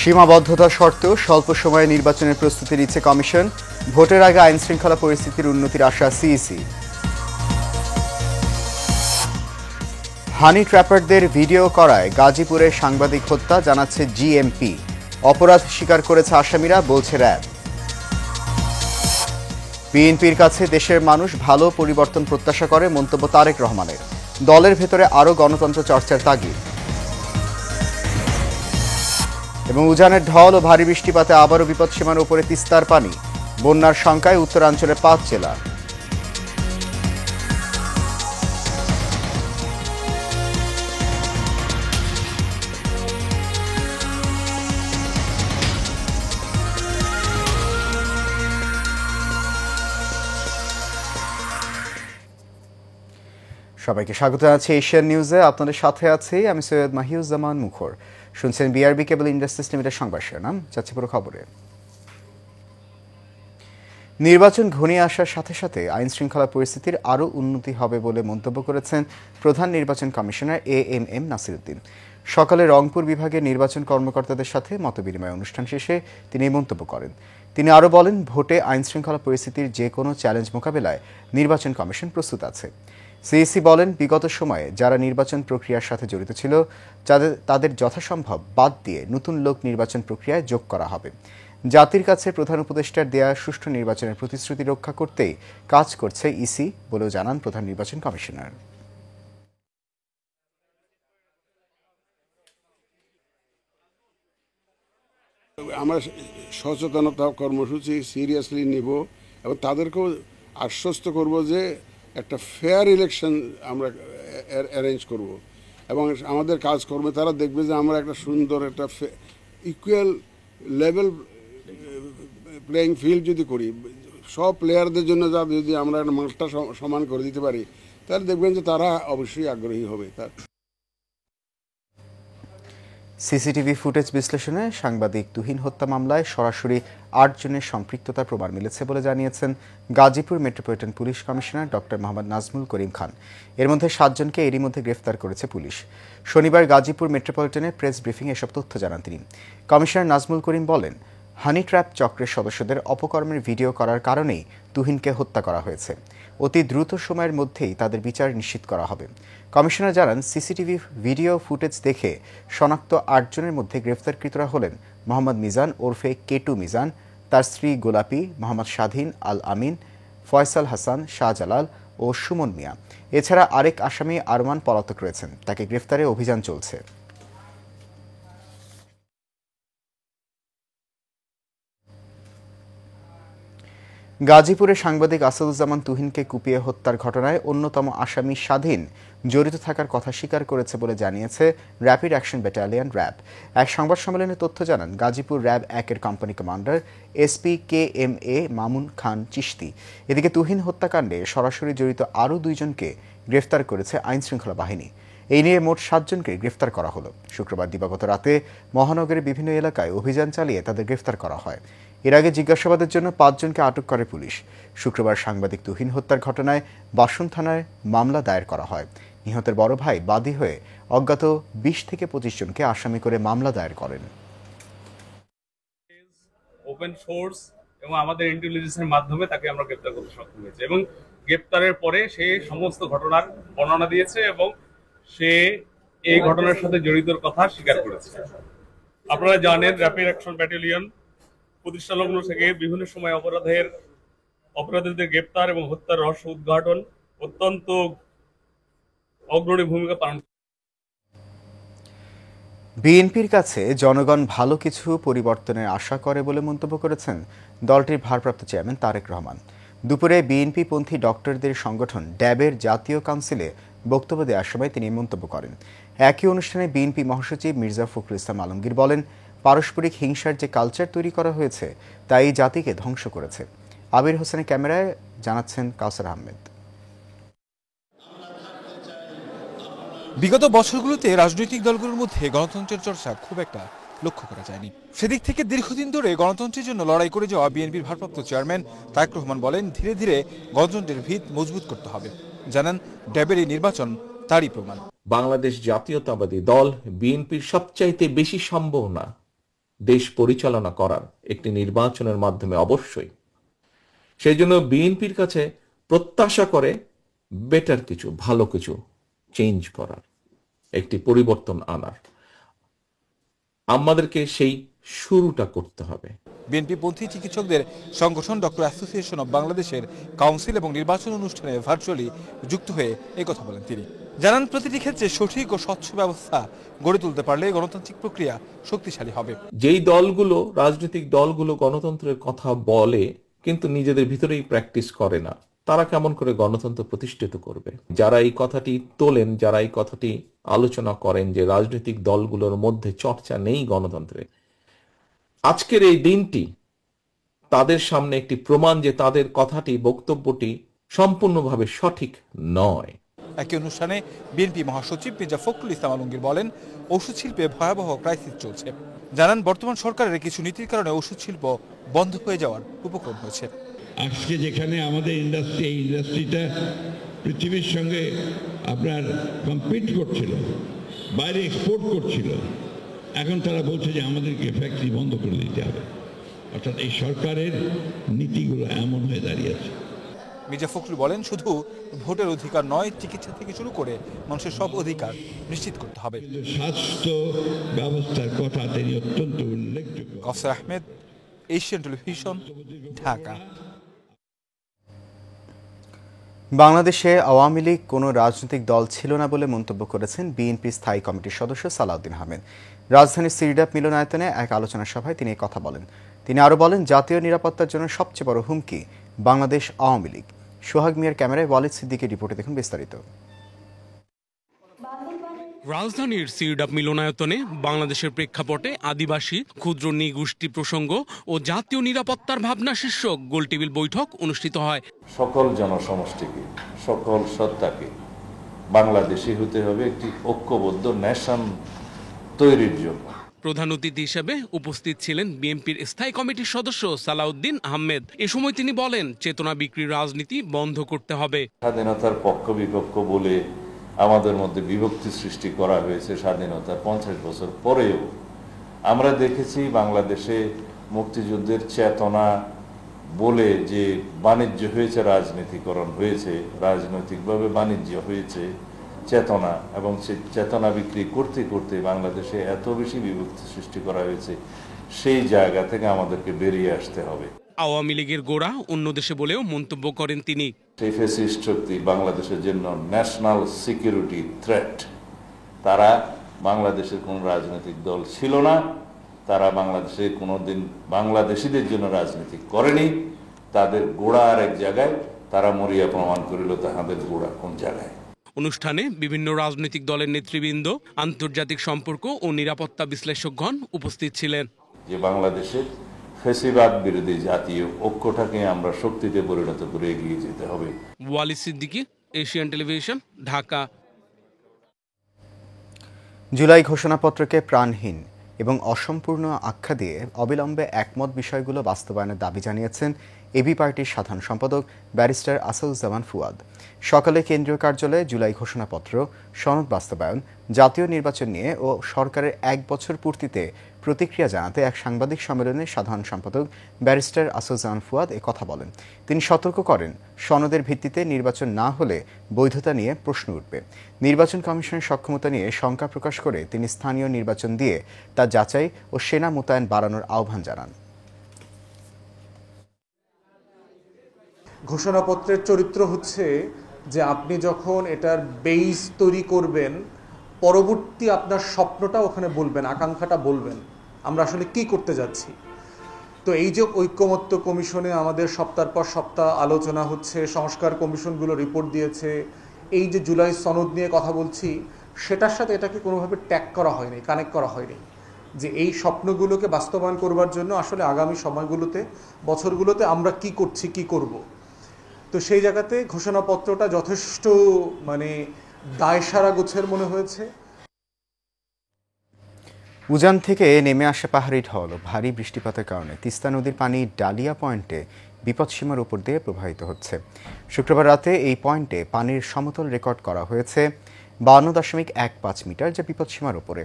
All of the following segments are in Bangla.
সীমাবদ্ধতা সত্ত্বেও স্বল্প সময়ে নির্বাচনের প্রস্তুতি নিচ্ছে কমিশন। ভোটের আগে আইন শৃঙ্খলা পরিস্থিতির উন্নতির আশা সিইসি। হানি ট্র্যাপারদের ভিডিও করায় গাজীপুরে সাংবাদিক হত্যা, জানাচ্ছে জিএমপি। অপরাধ স্বীকার করেছে আসামিরা, বলছে র্যাব। বিএনপির কাছে দেশের মানুষ ভালো পরিবর্তন প্রত্যাশা করে, মন্তব্য তারেক রহমানের। দলের ভেতরে আরও গণতন্ত্র চর্চার তাগিদ। এবং উজানের ঢল ও ভারী বৃষ্টিপাতে আবারও বিপদসীমার উপরে তিস্তার পানি। বন্যার শঙ্কায় উত্তরাঞ্চলের 5 জেলা। সবাইকে স্বাগত জানাচ্ছি এশিয়ান নিউজে। আপনাদের সাথে আছি আমি সৈয়দ মাহিউজ্জামান মুখর। শুনছেন বিআরবি কেবল ইন্ডাস্ট্রিজ লিমিটেড সংবাদ শিরোনাম। যাচ্ছি পুরো খবরে। নির্বাচন ঘনিয়ে আসার সাথে সাথে আইন শৃঙ্খলা পরিস্থিতির আরও উন্নতি হবে বলে মন্তব্য করেছেন প্রধান নির্বাচন কমিশনার এএমএম নাসিরউদ্দিন। সকালে রংপুর বিভাগের নির্বাচন কর্মকর্তাদের সাথে মতবিনিময় অনুষ্ঠান শেষে তিনি এই মন্তব্য করেন। তিনি আরও বলেন, ভোটে আইন শৃঙ্খলা পরিস্থিতির যে কোনো চ্যালেঞ্জ মোকাবেলায় নির্বাচন কমিশন প্রস্তুত আছে। সিইসি বলেন, বিগত সময়ে যারা নির্বাচন প্রক্রিয়ার সাথে জড়িত ছিল তাদের যথাসম্ভব বাদ দিয়ে নতুন লোক নির্বাচন প্রক্রিয়ায় যোগ করা হবে। জাতির কাছে প্রধান উপদেষ্টার দেয়া সুষ্ঠু নির্বাচনের প্রতিশ্রুতি রক্ষা করতেই কাজ করছে ইসি বলেও জানান প্রধান নির্বাচন কমিশনার। আমরা সচেতনতা কর্মসূচি সিরিয়াসলি নিব এবং তাদেরকেও আশ্বস্ত করব যে একটা ফেয়ার ইলেকশন আমরা অ্যারেঞ্জ করব এবং আমাদের কাজকর্মে তারা দেখবে যে আমরা একটা সুন্দর একটা ইকুয়াল লেভেল প্লেয়িং ফিল্ড যদি করি, সব প্লেয়ারদের জন্য যদি আমরা একটা মাঠটা সমান করে দিতে পারি, তাহলে দেখবেন যে তারা অবশ্যই আগ্রহী হবে। তার সিসিটিভি ফুটেজ বিশ্লেষণে সাংবাদিক তুহিন হত্যা মামলায় সরাসরি 8 জনের সম্পৃক্ততার প্রমাণ মিলেছে বলে জানিয়েছেন Gazipur metropolitan police commissioner doctor Mohammad Nazmul Karim Khan. এর মধ্যে 7 জনকে এরই মধ্যে গ্রেফতার করেছে পুলিশ। শনিবার গাজীপুর মেট্রোপলিটনে প্রেস ব্রিফিংয়ে এসব তথ্য জানান তিনি। কমিশনার নাজমুল করিম বলেন, হানি ট্র্যাপ চক্রের সদস্যদের অপকর্মের ভিডিও করার কারণেই তুহিনকে হত্যা করা হয়েছে। অতি দ্রুত সময়ের মধ্যেই তাদের বিচার নিশ্চিত করা হবে। কমিশনার জানান, সিসিটিভি ভিডিও ফুটেজ দেখে শনাক্ত 8 জনের মধ্যে গ্রেফতারকৃতরা হলেন মোহাম্মদ মিজান ওরফে কেটু মিজান, তার স্ত্রী গোলাপি, মোহাম্মদ স্বাধীন আল আমিন, ফয়সাল হাসান, শাহজালাল ও সুমন মিয়া। এছাড়া আরেক আসামি আরমান পলাতক রয়েছেন, তাকে গ্রেফতারে অভিযান চলছে। গাজীপুরে সাংবাদিক আসাদুজ্জামান তুহিনকে কুপিয়ে হত্যার ঘটনায় অন্যতম আসামি স্বাধীন জড়িত থাকার কথা স্বীকার করেছে বলে জানিয়েছে র্যাপিড অ্যাকশন ব্যাটালিয়ন র্যাব। এক সংবাদ সম্মেলনে তথ্য জানান গাজীপুর র্যাব 1-এর company commander SP KMA Mamun Khan Chishti. এদিকে তুহিন হত্যাকাণ্ডে সরাসরি জড়িত আরও 2 জনকে গ্রেফতার করেছে আইনশৃঙ্খলা বাহিনী। এই নিয়ে মোট 7 জনকে গ্রেফতার করা হলো। শুক্রবার দিবাগত রাতে মহানগরের বিভিন্ন এলাকায় অভিযান চালিয়ে তাদের গ্রেফতার করা হয়। এর আগে জিজ্ঞাসাবাদের জন্য 5 জনকে আটক করে পুলিশ। শুক্রবার সাংবাদিক তুহিন হত্যার ঘটনায় বাসন থানায় মামলা দায়ের করা হয়। নিহতের বড় ভাই বাদী হয়ে অজ্ঞাত 20 থেকে 25 জনকে আসামি করে মামলা দায়ের করেন। ওপেন সোর্স এবং আমাদের ইন্টেলিজেন্সের মাধ্যমে তাকে আমরা গ্রেফতার করতে সক্ষম হয়েছে এবং গ্রেফতারের পরে সে সমস্ত ঘটনার বর্ণনা দিয়েছে এবং সে এই ঘটনার সাথে জড়িতর কথা স্বীকার করেছে। আপনারা জানেন, র্যাপিড অ্যাকশন ব্যাটালিয়ন প্রতিষ্ঠা লগ্ন থেকে বিভিন্ন সময় অপরাধীদের গ্রেপ্তার এবং হত্যার রহস্য উদ্ঘাটন অত্যন্ত অগ্রণী ভূমিকা পালন। বিএনপির কাছে জনগণ ভালো কিছু পরিবর্তনের আশা করে বলে মন্তব্য করেছেন দলটির ভারপ্রাপ্ত চেয়ারম্যান তারেক রহমান। দুপুরে বিএনপিপন্থী ডক্টরদের সংগঠন ড্যাবের জাতীয় কাউন্সিলে বক্তব্য দেওয়ার সময় তিনি মন্তব্য করেন। একই অনুষ্ঠানে বিএনপি মহাসচিব মির্জা ফখরুল ইসলাম আলমগীর বলেন, পারস্পরিক হিংসার যে কালচার তৈরি করা হয়েছে তা এই জাতিকে ধ্বংস করেছে। আবির হোসেনের ক্যামেরায় জানাচ্ছেন কাউসার আহমেদ। বিগত বছরগুলোতে রাজনৈতিক দলগুলোর মধ্যে গণতন্ত্রের চর্চা খুব একটা লক্ষ্য করা যায়নি। সেদিক থেকে দীর্ঘদিন ধরে গণতন্ত্রের জন্য লড়াই করে যাওয়া বিএনপির ভারপ্রাপ্ত চেয়ারম্যান তারেক রহমান বলেন, ধীরে ধীরে গণতন্ত্রের ভিত মজবুত করতে হবে। জানান, ড্যাবের এই নির্বাচন তারই প্রমাণ। বাংলাদেশ জাতীয়তাবাদী দল বিএনপির সবচাইতে বেশি সম্ভাবনা দেশ পরিচালনা করার একটি নির্বাচনের মাধ্যমে অবশ্যই। সেই জন্য বিএনপির কাছে প্রত্যাশা করে বেটার কিছু, ভালো কিছু চেঞ্জ করার, একটি পরিবর্তন আনার। আমাদেরকে সেই শুরুটা করতে হবে। বিএনপিপন্থী চিকিৎসকদের সংগঠন ডক্টর অ্যাসোসিয়েশন অব বাংলাদেশের কাউন্সিল এবং নির্বাচন অনুষ্ঠানে ভার্চুয়ালি যুক্ত হয়ে কথা বলেন তিনি। জানান, প্রতিটি ক্ষেত্রে সঠিক ও স্বচ্ছ ব্যবস্থা গড়ে তুলতে পারলে গণতান্ত্রিক প্রক্রিয়া শক্তিশালী হবে। যেই দলগুলো, রাজনৈতিক দলগুলো গণতন্ত্রের কথা বলে কিন্তু নিজেদের ভিতরেই প্র্যাকটিস করে না, তারা কেমন করে গণতন্ত্র প্রতিষ্ঠিত করবে? যারা এই কথাটি তোলেন, যারা এই কথাটি আলোচনা করেন যে রাজনৈতিক দলগুলোর মধ্যে চর্চা নেই গণতন্ত্রে, আজকের এই দিনটি তাদের সামনে একটি প্রমাণ যে তাদের কথাটি, বক্তব্যটি সম্পূর্ণভাবে সঠিক নয়। একই অনুষ্ঠানে বিএনপি মহাসচিব মির্জা ফখরুল ইসলাম আলমগীর বলেন, ওষুধ শিল্পে ভয়াবহ ক্রাইসিস চলছে। জানান, বর্তমান সরকারের কিছু নীতির কারণে ওষুধ শিল্প বন্ধ হয়ে যাওয়ার উপক্রম হয়েছে। আজকে যেখানে আমাদের ইন্ডাস্ট্রি, এই ইন্ডাস্ট্রিটা পৃথিবীর সঙ্গে আপনার কম্পিট করছিল, বাইরে এক্সপোর্ট করছিল, এখন তারা বলছে যে আমাদেরকে ফ্যাক্টরি বন্ধ করে দিতে হবে। অর্থাৎ এই সরকারের নীতিগুলো এমন হয়ে দাঁড়িয়েছে। মির্জা ফখরুল বলেন, শুধু ভোটের অধিকার নয়, চিকিৎসা থেকে শুরু করে মানুষের সব অধিকার নিশ্চিত করতে হবে। স্বাস্থ্য ব্যবস্থার কথা তিনি অত্যন্ত উল্লেখযোগ্য। কাউসার আহমেদ, এশিয়ান টেলিভিশন, ঢাকা। বাংলাদেশে আওয়ামী লীগ কোনো রাজনৈতিক দল ছিল না বলে মন্তব্য করেছেন বিএনপি স্থায়ী কমিটির সদস্য সালাউদ্দিন আহমেদ। রাজধানীর সিরডাপ মিলনায়তনে এক আলোচনা সভায় তিনি কথা বলেন। তিনি আরও বলেন, জাতীয় নিরাপত্তার জন্য সবচেয়ে বড় হুমকি বাংলাদেশ আওয়ামী লীগ। সোহাগ মিয়ার ক্যামেরায় ওয়ালিদ সিদ্দিকের রিপোর্টে দেখুন বিস্তারিত। রাজধানীর সিরডাপ মিলনায়তনে বাংলাদেশের প্রেক্ষাপটে আদিবাসী, ক্ষুদ্র নৃগোষ্ঠী প্রসঙ্গ ও জাতীয় নিরাপত্তার ভাবনা শীর্ষক গোলটেবিল বৈঠক অনুষ্ঠিত হয়। সকল জনসমষ্টিকে, সকল সত্তাকে বাংলাদেশি হতে হবে একটি ঐক্যবদ্ধ ন্যাশন তৈরির জন্য। প্রধান অতিথি হিসেবে উপস্থিত ছিলেন বিএনপির স্থায়ী কমিটির সদস্য সালাউদ্দিন আহমেদ। এ সময় তিনি বলেন, চেতনা বিক্রির রাজনীতি বন্ধ করতে হবে। স্বাধীনতার পক্ষ বিপক্ষ বলে আমাদের মধ্যে বিভক্তি সৃষ্টি করা হয়েছে স্বাধীনতার 50 বছর পরেও। আমরা দেখেছি বাংলাদেশে মুক্তিযুদ্ধের চেতনা বলে যে বাণিজ্য হয়েছে, রাজনীতিকরণ হয়েছে, রাজনৈতিকভাবে বাণিজ্য হয়েছে চেতনা, এবং সে চেতনা বিক্রি করতে করতে বাংলাদেশে এত বেশি বিভক্তি সৃষ্টি করা হয়েছে। সেই জায়গা থেকে আমাদেরকে বেরিয়ে আসতে হবে। আওয়ামী লীগের গোড়া অন্য দেশে বলেও মন্তব্য করেন তিনি। সেই ফ্যাসিস্ট শক্তি বাংলাদেশের জন্য ন্যাশনাল সিকিউরিটি থ্রেট। তারা বাংলাদেশের কোন রাজনৈতিক দল ছিল না, তারা বাংলাদেশে কোনোদিন বাংলাদেশিদের জন্য রাজনীতি করেনি। তাদের গোড়া আর এক জায়গায়, তারা মরিয়া প্রমাণ করিল তাহাদের গোড়া কোন জায়গায়। অনুষ্ঠানে বিভিন্ন রাজনৈতিক দলের নেতৃবৃন্দ, আন্তর্জাতিক সম্পর্ক ও নিরাপত্তা বিশ্লেষকগণ উপস্থিত ছিলেন। যে বাংলাদেশের ফ্যাসিবাদ বিরোধী জাতীয় ঐক্যটাকে আমরা শক্তিতে পরিণত করে এগিয়ে যেতে হবে। Walid Siddiqui, Asian television, Dhaka. July ঘোষণাপত্রকে প্রাণহীন এবং অসম্পূর্ণ আখ্যা দিয়ে অবিলম্বে একমত বিষয়গুলো বাস্তবায়নের দাবি জানিয়েছেন এবি পার্টির সাধারণ সম্পাদক ব্যারিস্টার আসাদুজ্জামান ফুয়াদ। সকালে কেন্দ্রীয় কার্যালয়ে জুলাই ঘোষণাপত্র, সনদ বাস্তবায়ন, জাতীয় নির্বাচন নিয়ে ও সরকারের 1 বছর পূর্তিতে প্রতিক্রিয়া জানাতে এক সাংবাদিক সম্মেলনে সাধারণ সম্পাদক ব্যারিস্টার আসাদুজ্জামান ফুয়াদ কথা বলেন। তিনি সতর্ক করেন, সনদের ভিত্তিতে নির্বাচন না হলে বৈধতা নিয়ে প্রশ্ন উঠবে। নির্বাচন কমিশনের সক্ষমতা নিয়ে শঙ্কা প্রকাশ করে তিনি স্থানীয় নির্বাচন দিয়ে তা যাচাই ও সেনা মোতায়েন বাড়ানোর আহ্বান জানান। ঘোষণাপত্রের চরিত্র হচ্ছে যে আপনি যখন এটার বেইস তৈরি করবেন, পরবর্তী আপনার স্বপ্নটা ওখানে বলবেন, আকাঙ্ক্ষাটা বলবেন, আমরা আসলে কি করতে যাচ্ছি। তো এই যে ঐকমত্য কমিশনে আমাদের সপ্তাহের পর সপ্তাহ আলোচনা হচ্ছে, সংস্কার কমিশনগুলো রিপোর্ট দিয়েছে, এই যে জুলাই সনদ নিয়ে কথা বলছি, সেটার সাথে এটাকে কোনোভাবে ট্যাগ করা হয়নি, কানেক্ট করা হয়নি যে এই স্বপ্নগুলোকে বাস্তবায়ন করবার জন্য আসলে আগামী সময়গুলোতে, বছরগুলোতে আমরা কি করছি, কি করব। তো সেই জায়গাতে ঘোষণাপত্রটা যথেষ্ট দায়সারা গোছের মনে হয়েছে। উজান থেকে নেমে আসা পাহাড়ি ঢল ও ভারী বৃষ্টিপাতের কারণে তিস্তা নদীর পানি ডালিয়া পয়েন্টে বিপদসীমার উপর দিয়ে প্রবাহিত হচ্ছে। শুক্রবার রাতে এই পয়েন্টে পানির সমতল রেকর্ড করা হয়েছে 52.15 মিটার, যা বিপদসীমার উপরে।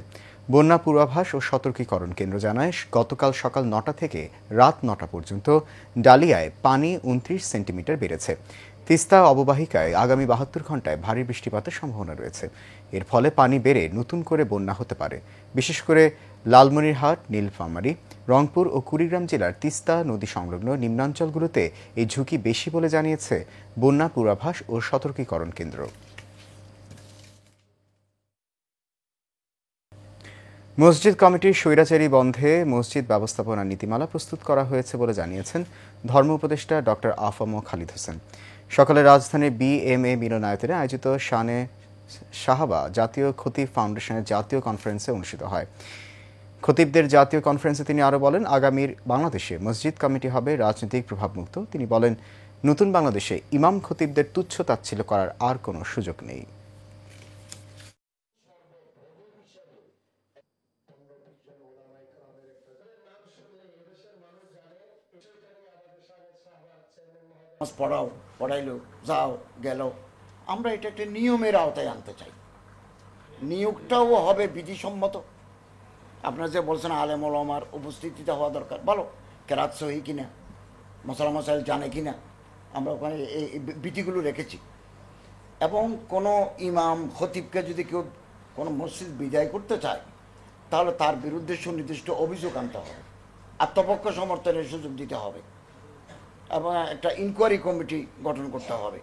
বন্যা পূর্বাভাস ও সতর্কীকরণ কেন্দ্র জানায় গতকাল সকাল ৯টা থেকে রাত ৯টা পর্যন্ত ডালিয়ায় পানি ২৯ সেন্টিমিটার বেড়েছে। তিস্তা অববাহিকায় আগামী ৭২ ঘন্টায় ভারী বৃষ্টিপাতের সম্ভাবনা রয়েছে। এর ফলে পানি বেড়ে নতুন করে বন্যা হতে পারে। বিশেষ করে লালমনিরহাট, নীলফামারী, রংপুর ও কুড়িগ্রাম জেলার তিস্তা নদী সংলগ্ন নিম্নাঞ্চলগুলোতে এই ঝুঁকি বেশি বলে জানিয়েছে বন্যা পূর্বাভাস ও সতর্কীকরণ কেন্দ্র। মসজিদ কমিটির স্বৈরাচারী বন্ধে মসজিদ ব্যবস্থাপনা নীতিমালা প্রস্তুত করা হয়েছে বলে জানিয়েছেন ধর্ম উপদেষ্টা ডক্টর আফম খালিদ হোসেন। সকালে রাজধানীর বিএমএ মিলনায়তনে আয়োজিত শানে সাহাবা জাতীয় খতিব ফাউন্ডেশনের জাতীয় কনফারেন্সে অনুষ্ঠিত হয়। খতিবদের জাতীয় কনফারেন্সে তিনি আরও বলেন, আগামীর বাংলাদেশে মসজিদ কমিটি হবে রাজনৈতিক প্রভাবমুক্ত। তিনি বলেন, নতুন বাংলাদেশে ইমাম খতিবদের তুচ্ছ তাচ্ছিল্য করার আর কোনো সুযোগ নেই। পড়াও, পড়াইলো, যাও গেল, আমরা এটা একটা নিয়মের আওতায় আনতে চাই। নিয়োগটাও হবে বিধিসম্মত। আপনারা যে বলছেন আলেম ওলামার উপস্থিতিতে হওয়া দরকার, ভালো, কেরাত সহি কিনা, মশলা মশাইল জানে কিনা, আমরা ওখানে এই বিধিগুলো রেখেছি। এবং কোনো ইমাম খতিবকে যদি কেউ কোনো মসজিদ বিদায় করতে চায়, তাহলে তার বিরুদ্ধে সুনির্দিষ্ট অভিযোগ আনতে হবে, আত্মপক্ষ সমর্থনের সুযোগ দিতে হবে এবং একটা ইনকোয়ারি কমিটি গঠন করতে হবে।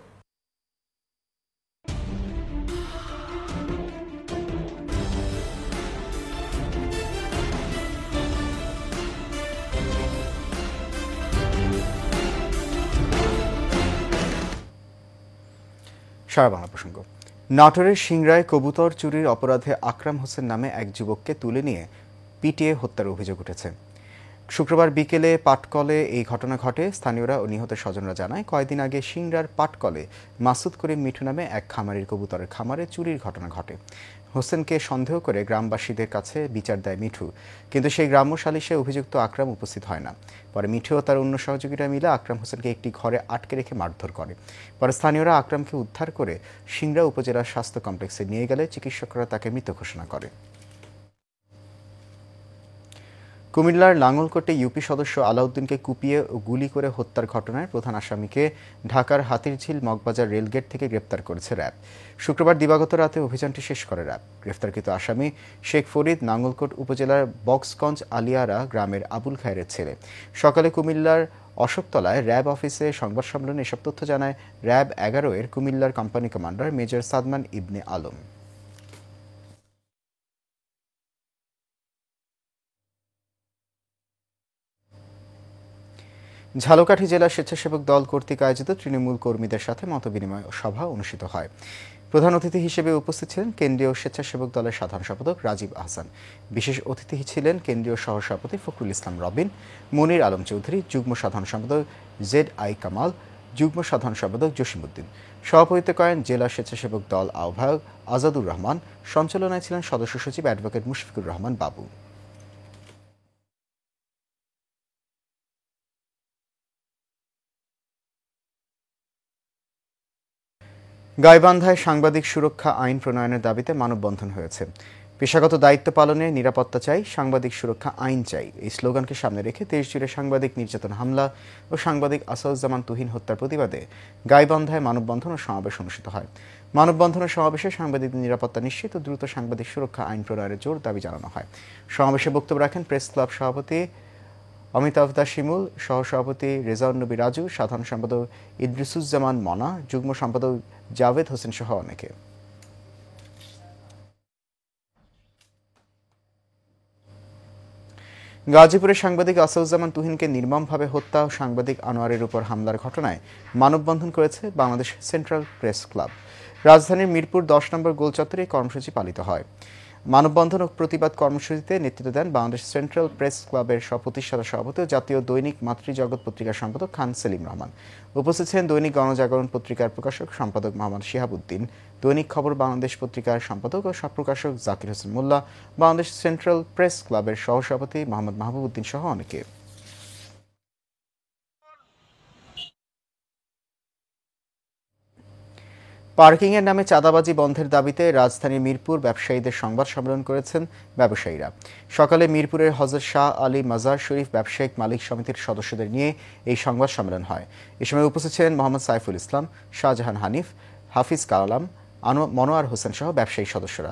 সারা বাংলা প্রসঙ্গ। নাটোরের সিংড়ায় কবুতর চুরির অপরাধে আকরাম হোসেন নামে এক যুবককে তুলে নিয়ে পিটিয়ে হত্যার অভিযোগ উঠেছে। শুক্রবার বিকেলে পাটকলে এই ঘটনা ঘটে। স্থানীয়রা ও নিহতের স্বজনরা জানায়, কয়েকদিন আগে সিংড়ার পাটকলে মাসুদ করিম মিঠু নামে এক খামারির কবুতরের খামারে চুরির ঘটনা ঘটে। হোসেনকে সন্দেহ করে গ্রামবাসীদের কাছে বিচার দেয় মিঠু, কিন্তু সেই গ্রাম্য সালিশে অভিযুক্ত আকরাম উপস্থিত হয় না। পরে মিঠু ও তার অন্য সহযোগীরা মিলে আকরাম হোসেনকে একটি ঘরে আটকে রেখে মারধর করে। পরে স্থানীয়রা আকরামকে উদ্ধার করে সিংড়া উপজেলা স্বাস্থ্য কমপ্লেক্সে নিয়ে গেলে চিকিৎসকরা তাকে মৃত ঘোষণা করে। কুমিল্লার লাঙ্গলকোটে ইউপি সদস্য আলাউদ্দিনকে কুপিয়ে ও গুলি করে হত্যার ঘটনায় প্রধান আসামিকে ঢাকার হাতিরঝিল মগবাজার রেলগেট থেকে গ্রেপ্তার করেছে র্যাব। শুক্রবার দিবাগত রাতে অভিযানটি শেষ করে র্যাব। গ্রেপ্তারকৃত আসামি শেখ ফরিদ নাঙ্গলকোট উপজেলার বক্সগঞ্জ আলিয়ারা গ্রামের আবুল খায়েরের ছেলে। সকালে কুমিল্লার অশোকতলায় র্যাব অফিসে সংবাদ সম্মেলনে এসব তথ্য জানায় র্যাব 11 এর কুমিল্লার কোম্পানি কমান্ডার মেজর সাদমান ইবনে আলম। ঝালকাঠি জেলা স্বেচ্ছাসেবক দল কর্তৃক আয়োজিত তৃণমূল কর্মীদের সাথে মতবিনিময় সভা অনুষ্ঠিত হয়। প্রধান অতিথি হিসেবে উপস্থিত ছিলেন কেন্দ্রীয় স্বেচ্ছাসেবক দলের সাধারণ সম্পাদক রাজীব আহসান। বিশেষ অতিথি ছিলেন কেন্দ্রীয় সহসভাপতি ফখরুল ইসলাম রবিন, মনির আলম চৌধুরী, যুগ্ম সাধারণ সম্পাদক ZI কামাল, যুগ্ম সাধারণ সম্পাদক জসিমউদ্দিন। সভাপতিত্ব করেন জেলা স্বেচ্ছাসেবক দল আহ্বায়ক আজাদুর রহমান। সঞ্চালনায় ছিলেন সদস্য সচিব অ্যাডভোকেট মুশফিকুর রহমান বাবু। গাইবান্ধায় সাংবাদিক সুরক্ষা আইন প্রণয়নের দাবিতে মানববন্ধন হয়েছে। পেশাগত দায়িত্ব পালনে নিরাপত্তা চাই, সাংবাদিক সুরক্ষা আইন চাই, এই স্লোগানকে সামনে রেখে দেশজুড়ে সাংবাদিক নির্যাতন, হামলা ও সাংবাদিক আসাদুজ্জামান তুহিন হত্যার প্রতিবাদে গাইবান্ধায় মানববন্ধন ও সমাবেশ অনুষ্ঠিত হয়। মানববন্ধন ও সমাবেশে সাংবাদিকদের নিরাপত্তা নিশ্চিত ও দ্রুত সাংবাদিক সুরক্ষা আইন প্রণয়নের জোর দাবি জানানো হয়। সমাবেশে বক্তব্য রাখেন প্রেস ক্লাব সভাপতি অমিতাভ দাস শিমুল, সহসভাপতি রেজাউন নবী রাজু, সাধারণ সম্পাদক ইদ্রিসুজ্জামান মনা, যুগ্ম সম্পাদক জাভেদ হোসেন সহ অনেকে। গাজীপুরের সাংবাদিক আসাদুজ্জামান তুহিনকে নির্মমভাবে হত্যা ও সাংবাদিক আনোয়ারের উপর হামলার ঘটনায় মানববন্ধন করেছে বাংলাদেশ সেন্ট্রাল প্রেস ক্লাব। রাজধানীর মিরপুর 10 নম্বর গোল চত্বরে কর্মসূচি পালিত হয়। মানববন্ধন ও প্রতিবাদ কর্মসূচিতে নেতৃত্ব দেন বাংলাদেশ সেন্ট্রাল প্রেস ক্লাবের প্রতিষ্ঠাতা সভাপতি ও জাতীয় দৈনিক মাতৃজগৎ পত্রিকার সম্পাদক খান সেলিম রহমান। উপস্থিত ছিলেন দৈনিক গণজাগরণ পত্রিকার প্রকাশক সম্পাদক মোহাম্মদ শিহাবুদ্দিন, দৈনিক খবর বাংলাদেশ পত্রিকার সম্পাদক ও প্রকাশক জাকির হোসেন মোল্লা, বাংলাদেশ সেন্ট্রাল প্রেস ক্লাবের সহসভাপতি মোহাম্মদ মাহবুব উদ্দিন সহ অনেকে। পার্কিংয়ের নামে চাঁদাবাজি বন্ধের দাবিতে রাজধানীর মিরপুর ব্যবসায়ীদের সংবাদ সম্মেলন করেছেন ব্যবসায়ীরা। সকালে মিরপুরের হযরত শাহ আলী মাজার শরীফ ব্যবসায়িক মালিক সমিতির সদস্যদের নিয়ে এই সংবাদ সম্মেলন হয়। এ সময় উপস্থিত ছিলেন মোহাম্মদ সাইফুল ইসলাম, শাহজাহান হানিফ, হাফিজ কালাম, মনোয়ার হোসেন সহ ব্যবসায়ী সদস্যরা।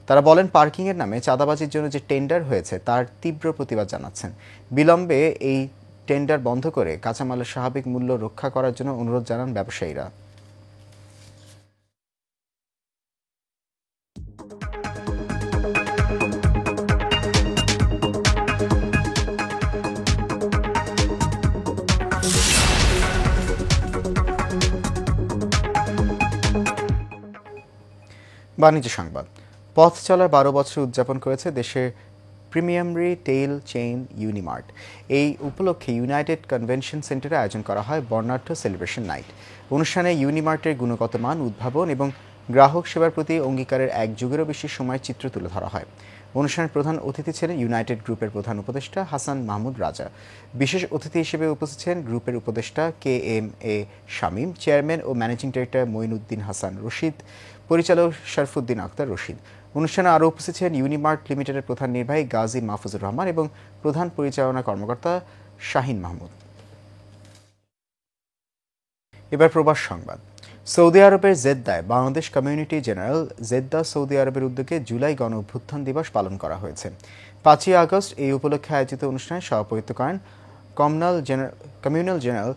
তারা বলেন, পার্কিংয়ের নামে চাঁদাবাজির জন্য যে টেন্ডার হয়েছে তার তীব্র প্রতিবাদ জানাচ্ছেন। বিলম্বে এই টেন্ডার বন্ধ করে কাঁচামালের স্বাভাবিক মূল্য রক্ষা করার জন্য অনুরোধ জানান ব্যবসায়ীরা। বাণিজ্য সংবাদ। পথ চলার 12 বছর উদযাপন করেছে দেশের প্রিমিয়াম রিটেইল চেইন ইউনিমার্ট। এই উপলক্ষে ইউনাইটেড কনভেনশন সেন্টারে আয়োজন করা হয় বর্ণাঢ্য সেলিব্রেশন নাইট। অনুষ্ঠানে ইউনিমার্টের গুণগত মান, উদ্ভাবন এবং গ্রাহক সেবার প্রতি অঙ্গীকারের এক যুগেরও বেশি সময়ের চিত্র তুলে ধরা হয়। অনুষ্ঠানের প্রধান অতিথি ছিলেন ইউনাইটেড গ্রুপের প্রধান উপদেষ্টা হাসান মাহমুদ রাজা। বিশেষ অতিথি হিসেবে উপস্থিত ছিলেন গ্রুপের উপদেষ্টা KMA শামীম, চেয়ারম্যান ও ম্যানেজিং ডিরেক্টর মঈনুদ্দিন হাসান রশিদ, পরিচালক শরফুদ্দিন আক্তার রশিদ। অনুষ্ঠানে আরও উপস্থিত ছিলেন ইউনিমার্ট লিমিটেডের প্রধান নির্বাহী গাজী মাহফুজুর রহমান এবং প্রধান পরিচালনা কর্মকর্তা শাহিন মাহমুদ। এবার প্রবাস সংবাদ। সৌদি আরবের জেদ্দায় Bangladesh community general Jeddah Saudi আরবের উদ্যোগে জুলাই গণ অভ্যুত্থান দিবস পালন করা হয়েছে। 5ই আগস্ট এই উপলক্ষে আয়োজিত অনুষ্ঠানে সভাপতিত্ব করেন communal general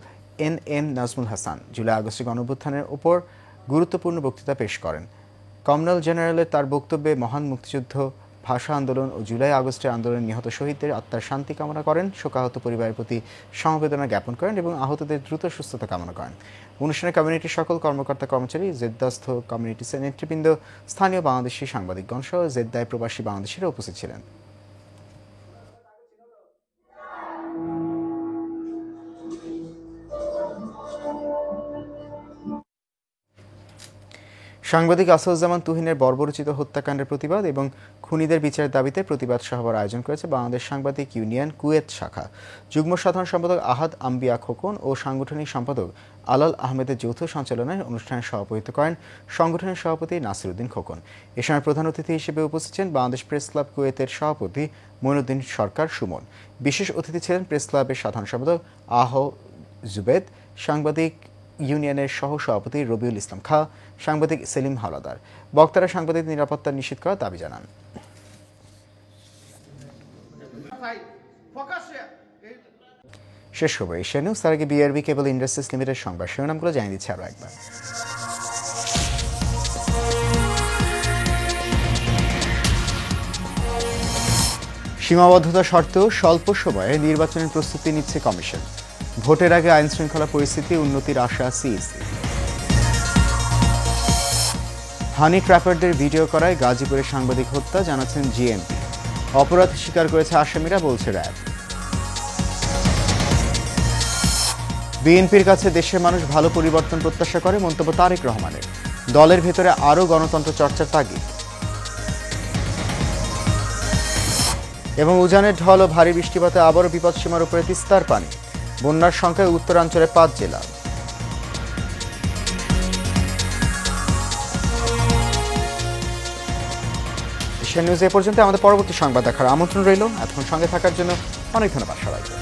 NM Nazmul Hasan. July আগস্টে গণ অভ্যুত্থানের উপর গুরুত্বপূর্ণ বক্তৃতা পেশ করেন। কমনাল জেনারেলের তার বক্তব্যে মহান মুক্তিযুদ্ধ, ভাষা আন্দোলন ও জুলাই আগস্টের আন্দোলনে নিহত শহীদদের আত্মার শান্তি কামনা করেন, শোকাহত পরিবারের প্রতি সমবেদনা জ্ঞাপন করেন এবং আহতদের দ্রুত সুস্থতা কামনা করেন। অনুষ্ঠানে কমিউনিটির সকল কর্মকর্তা কর্মচারী, জেদ্দাস্থ কমিউনিটি নেতৃবৃন্দ, স্থানীয় বাংলাদেশি সাংবাদিকগণ সহ জেদ্দায় প্রবাসী বাংলাদেশিরা উপস্থিত ছিলেন। সাংবাদিক আসাদুজ্জামান তুহিনের বর্বরোচিত হত্যাকাণ্ডের প্রতিবাদ এবং খুনিদের বিচারের দাবিতে প্রতিবাদ সভার আয়োজন করেছে বাংলাদেশ সাংবাদিক ইউনিয়ন কুয়েত শাখা। যুগ্ম সাধারণ সম্পাদক আহাদ আম্বিয়া খোকন ও সাংগঠনিক সম্পাদক আলাল আহমেদের যৌথ সঞ্চালনায় অনুষ্ঠানে সভাপতিত্ব করেন সংগঠনের সভাপতি নাসির উদ্দিন খোকন। এ সময় প্রধান অতিথি হিসেবে উপস্থিত ছিলেন বাংলাদেশ প্রেস ক্লাব কুয়েতের সভাপতি মঈনুদ্দিন সরকার সুমন। বিশেষ অতিথি ছিলেন প্রেস ক্লাবের সাধারণ সম্পাদক আহ জুবেদ, সাংবাদিক ইউনিয়নের সহ সভাপতি রবিউল ইসলাম খাঁ, সাংবাদিক সেলিম হাওলাদার। বক্তারা সাংবাদিক নিরাপত্তা নিশ্চিত করার দাবি জানান। শেষ খবর এশিয়া নিউজ। তার আগে BRB কেবল ইন্ডাস্ট্রিজ লিমিটেড সংবাদ শিরোনামগুলো জানিয়ে দিচ্ছে আরও একবার। সীমাবদ্ধতা সত্ত্বেও স্বল্প সময়ে নির্বাচনের প্রস্তুতি নিচ্ছে কমিশন। ভোটের আগে আইন শৃঙ্খলা পরিস্থিতি উন্নতির আশা সিইসি। হানি ট্র্যাপারদের ভিডিও করায় গাজীপুরের সাংবাদিক হত্যা, জানাচ্ছেন GMP। অপরাধ স্বীকার করেছে আসামিরা, বলছে র্যাব। বিএনপির কাছে দেশের মানুষ ভালো পরিবর্তন প্রত্যাশা করে, মন্তব্য তারেক রহমানের। দলের ভেতরে আরও গণতন্ত্র চর্চার তাগিদ। এবং উজানের ঢল ও ভারী বৃষ্টিপাতে আবারও বিপদসীমার উপরে তিস্তার পানি। বন্যার সংখ্যায় উত্তরাঞ্চলে 5 জেলা। এশিয়া নিউজ এ পর্যন্ত। আমাদের পরবর্তী সংবাদ দেখার আমন্ত্রণ রইল। এতক্ষণ সঙ্গে থাকার জন্য অনেক ধন্যবাদ সবাইকে।